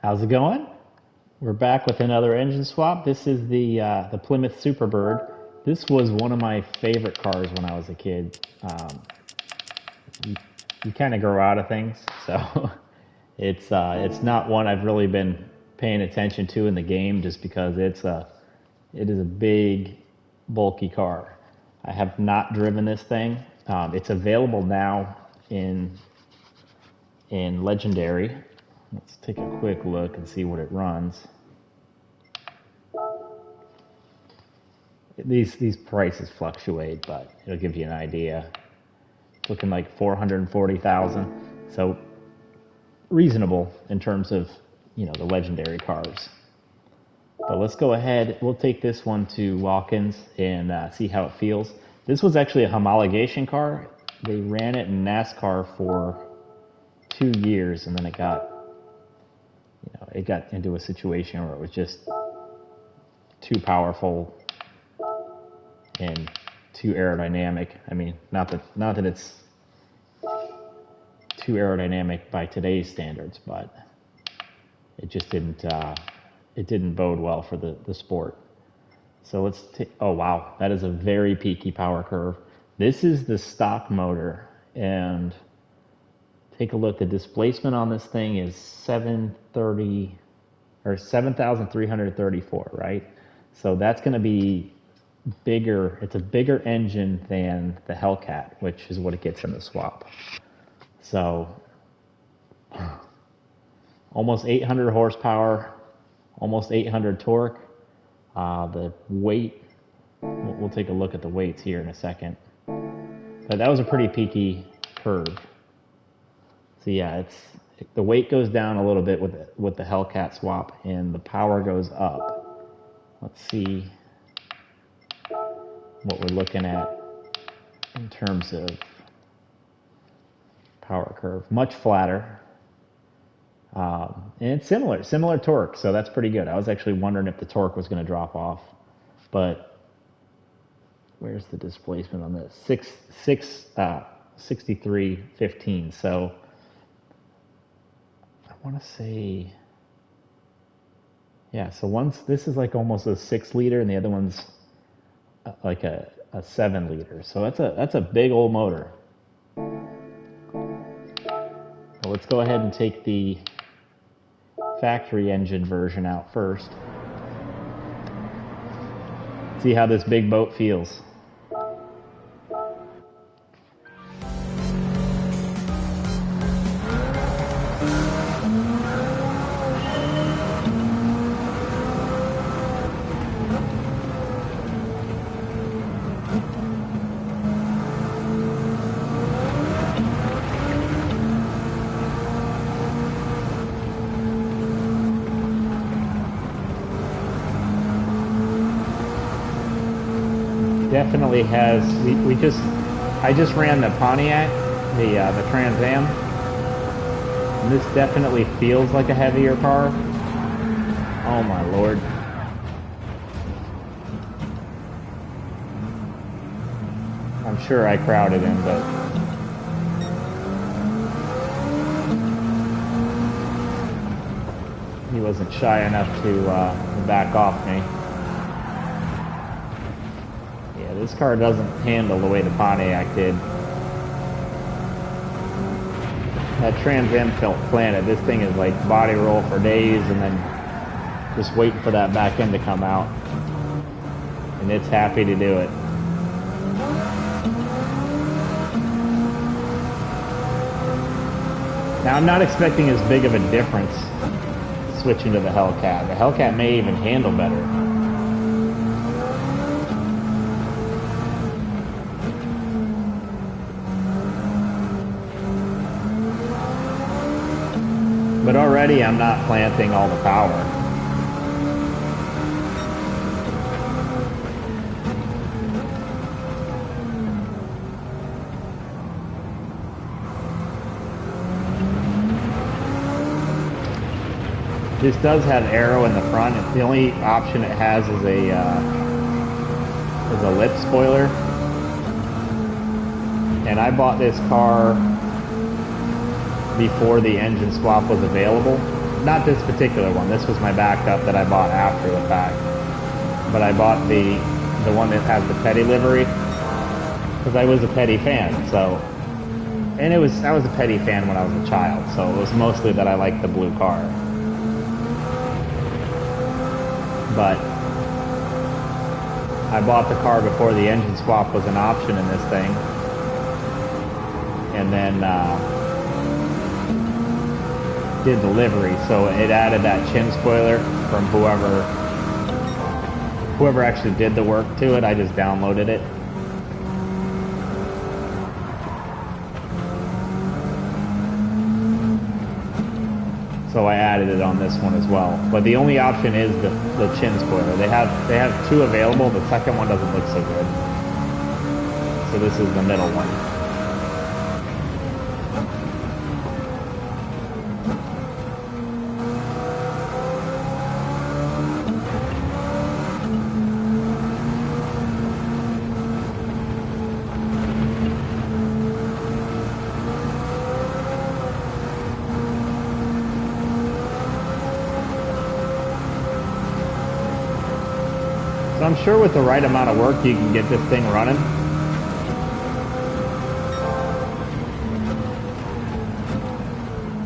How's it going? We're back with another engine swap. This is the Plymouth Superbird. This was one of my favorite cars when I was a kid. You, you kind of grow out of things, so it's not one I've really been paying attention to in the game, just because it is a big, bulky car. I have not driven this thing. It's available now in Legendary. Let's take a quick look and see what it runs. These prices fluctuate, but it'll give you an idea. It's looking like 440,000, so reasonable in terms of the legendary cars. But let's go ahead. We'll take this one to Watkins and see how it feels. This was actually a homologation car. They ran it in NASCAR for 2 years, and then it got into a situation where it was just too powerful and too aerodynamic. I mean, not that it's too aerodynamic by today's standards, but it just didn't bode well for the sport. So let's take. Oh wow, that is a very peaky power curve. This is the stock motor, and take a look. The displacement on this thing is 730 or 7,334, right? So that's going to be bigger. It's a bigger engine than the Hellcat, which is what it gets in the swap. So almost 800 horsepower, almost 800 torque. The weight, we'll take a look at the weights here in a second. But that was a pretty peaky curve. So yeah, the weight goes down a little bit with the Hellcat swap, and the power goes up. Let's see what we're looking at in terms of power curve. Much flatter, and it's similar torque, so that's pretty good. I was actually wondering if the torque was going to drop off, but where's the displacement on this? 6315. So I want to say, yeah. So this is like almost a 6 liter, and the other one's like a 7 liter. So that's a big old motor. Well, let's go ahead and take the factory engine version out first. See how this big boat feels. Definitely has. I just ran the Pontiac, the Trans Am, and this definitely feels like a heavier car. Oh my lord! I'm sure I crowded him, but he wasn't shy enough to back off me. This car doesn't handle the way the Pontiac did. That Trans Am felt planted. This thing is like body roll for days and then just waiting for that back end to come out. And it's happy to do it. Now I'm not expecting as big of a difference switching to the Hellcat. The Hellcat may even handle better. But already I'm not planting all the power. This does have aero in the front. The only option it has is a lip spoiler. And I bought this car before the engine swap was available, not this particular one. This was my backup that I bought after the fact. But I bought the one that has the Petty livery because I was a Petty fan. So, and I was a Petty fan when I was a child. So it was mostly that I liked the blue car. But I bought the car before the engine swap was an option in this thing. And then did the livery, so it added that chin spoiler from whoever actually did the work to it. I just downloaded it. So I added it on this one as well. But the only option is the chin spoiler. They have two available. The second one doesn't look so good. So this is the middle one. So I'm sure with the right amount of work you can get this thing running.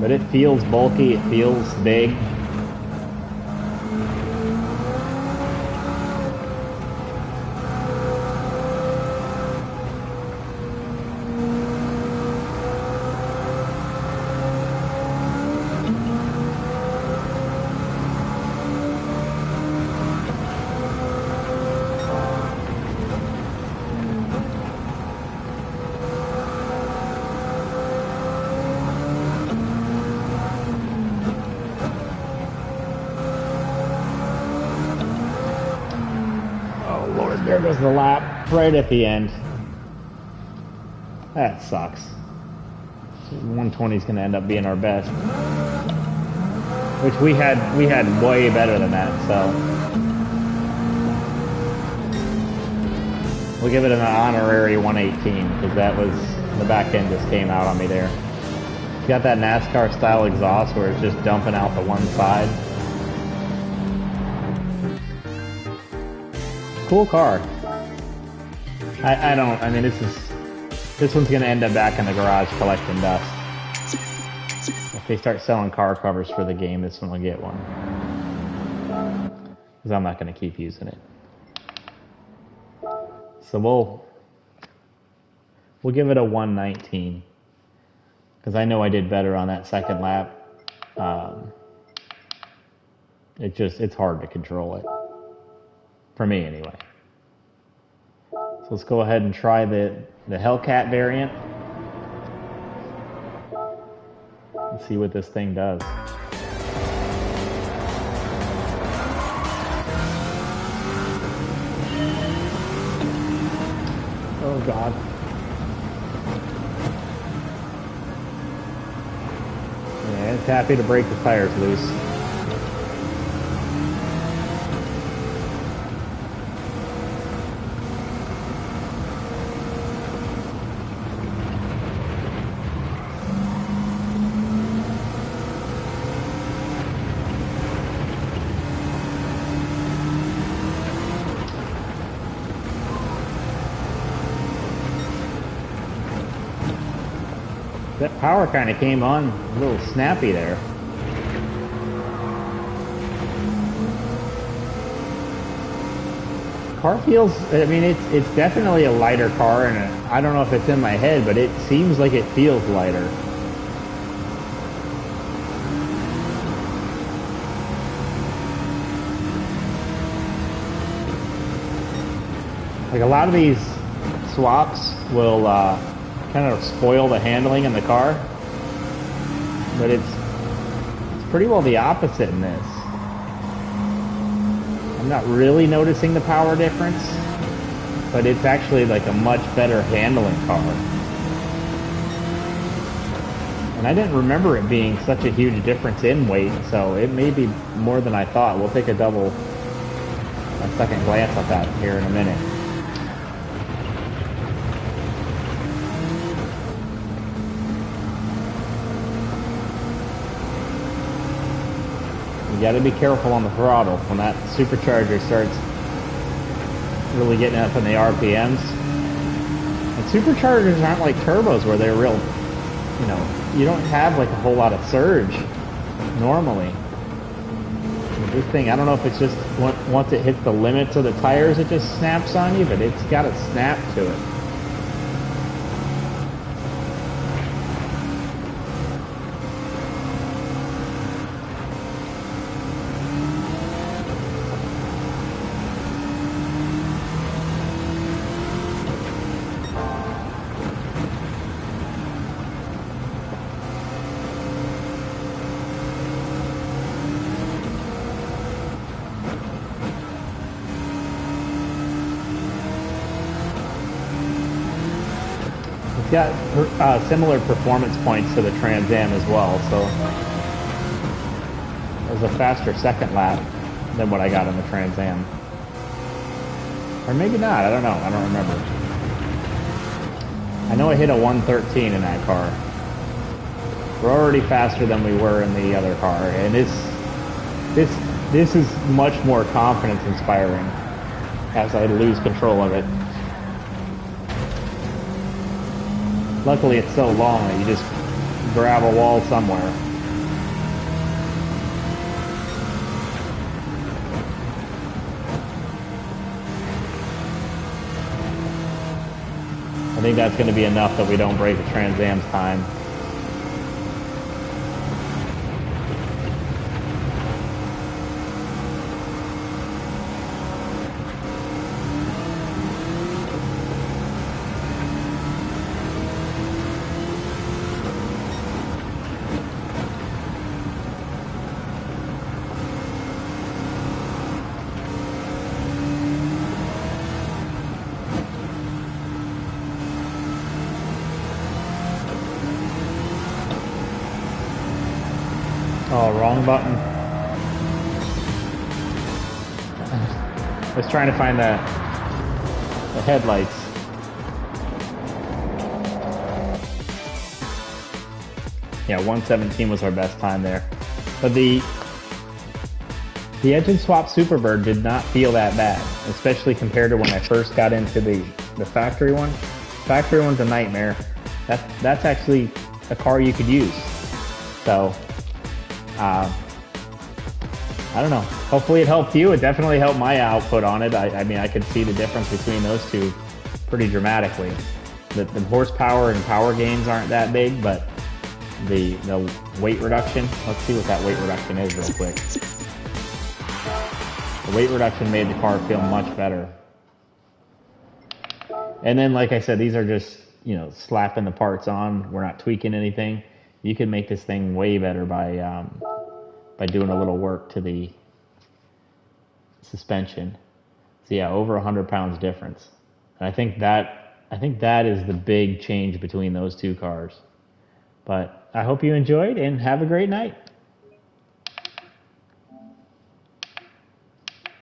But it feels bulky, it feels big. There goes the lap right at the end. That sucks. 120 is going to end up being our best, which we had way better than that. So we'll give it an honorary 118 because that was the back end just came out on me there. It's got that NASCAR style exhaust where it's just dumping out the one side. Cool car. I mean, this one's gonna end up back in the garage collecting dust. If they start selling car covers for the game, this one will get one. Because I'm not gonna keep using it. So we'll give it a 119. Because I know I did better on that second lap. It's hard to control it. For me, anyway. So let's go ahead and try the Hellcat variant. Let's see what this thing does. Oh God. Yeah, it's happy to break the tires loose. That power kind of came on a little snappy there. Car feels, I mean, it's definitely a lighter car, and I don't know if it's in my head, but it seems like it feels lighter. Like a lot of these swaps will kind of spoil the handling in the car, but it's pretty well the opposite in this. I'm not really noticing the power difference, but it's actually like a much better handling car. And I didn't remember it being such a huge difference in weight, so it may be more than I thought. We'll take a second glance at that here in a minute. You got to be careful on the throttle when that supercharger starts really getting up in the RPMs. And superchargers aren't like turbos where they're real, you know, you don't have like a whole lot of surge normally. This thing, I don't know if it's just once it hits the limits of the tires, it just snaps on you, but it's got a snap to it. It's got similar performance points to the Trans Am as well, so it was a faster second lap than what I got in the Trans Am. Or maybe not, I don't know, I don't remember. I know I hit a 113 in that car. We're already faster than we were in the other car, and this is much more confidence inspiring as I lose control of it. Luckily it's so long that you just grab a wall somewhere. I think that's going to be enough that we don't break the Trans Am's time. Oh, wrong button. I was trying to find the headlights. Yeah, 117 was our best time there. But the engine swap Superbird did not feel that bad, especially compared to when I first got into the factory one. Factory one's a nightmare. That's actually a car you could use. So I don't know. Hopefully it helped you. It definitely helped my output on it. I mean, I could see the difference between those two pretty dramatically. The horsepower and power gains aren't that big, but the weight reduction, let's see what that weight reduction is real quick. The weight reduction made the car feel much better. And then, like I said, these are just, you know, slapping the parts on. We're not tweaking anything. You can make this thing way better by doing a little work to the suspension. So yeah, over 100 pounds difference. And I think that is the big change between those two cars. But I hope you enjoyed and have a great night.